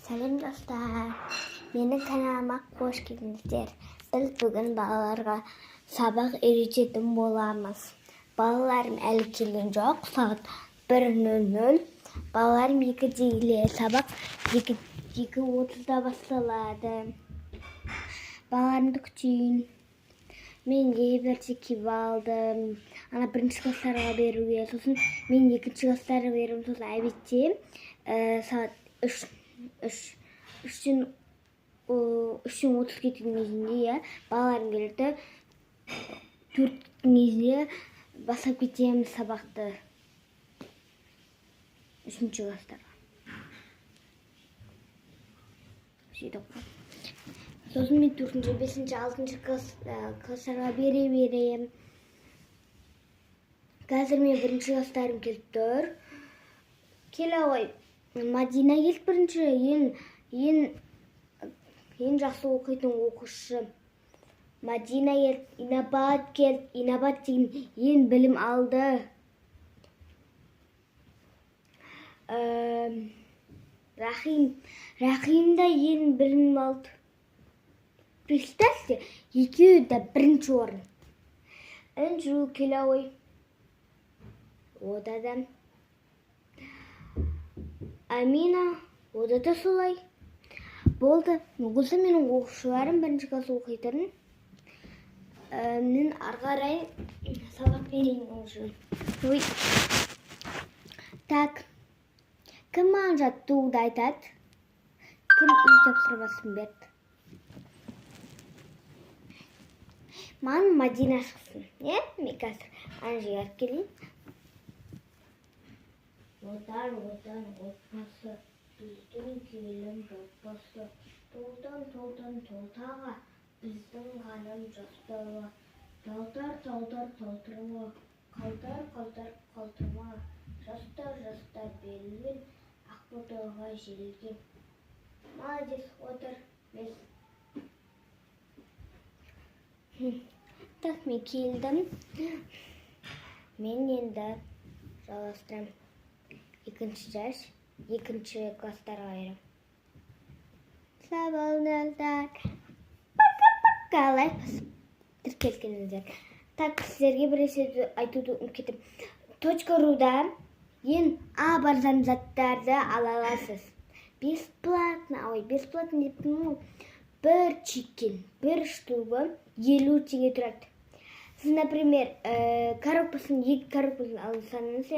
Сәлем достар, менің каналыма қош келдіңіздер. Біз бүгін балаларға сабақ үйрететін боламыз. Балаларым әлі келген жоқ, сағат 1:00. Балаларым 2-де келеді, сабақ 2:30-да басталады. Балаларымды күтейін. Мен еберде киіп алдым. Ана бірінші класстарға беруге, сосын мен екінші класстарға беруім, сосын әбетте сағат 3:30 кеткен кезінде, балаларым келді. 4-тің кезінде бастап кетеміз сабақты 3-ші класстарға. Сосын мен 4-ші, 5-ші, 6-ші класстарға берем. Қазір мен 1-ші класстарым келіп тұр. Келе ғой, Мадина келді бірінші, ең жақсы оқитын оқушы. Мадина келді, Инабат келді. Инабат деген ең білім алды. Рахим да ең білім алды. Представьте, екеуі де 1-ші орын. Інжу келе ғой. Ода да. Амина, ода да солай. Болды. Осы менің оқушыларым 1-ші класс оқитын. Мен арғарай сабақ берейін уже. Так. Кім маған жаттығуды айтады? Кім үй тапсырмасын берді? Маған Мадина шықсын. Мен қазір ана жерге алып келейін. Отан отбасы, біздің келім отбасы. Толтан толтаға, біздің ғаным жастығы. Талтар талтырма, қалтырма. Жастар берілген, ақботаға желген. Молодец, отыр, без. Так, мен келдім. Мен енді жалғастырам. 2-ші класстарға берем. Сау болыңыздар. Пока-пока. Лайк басып тіркелгеніңіздер. Так, сіздерге бір нәрсе айтуды ұмытып кеттім. .ру-да ең арзан заттарды ала аласыз. Бесплатно деппін. Бір чикен, бір штугы 50 теңге тұрады. Сіз, например, коробкасын, 2 коробкасын алсаңыз,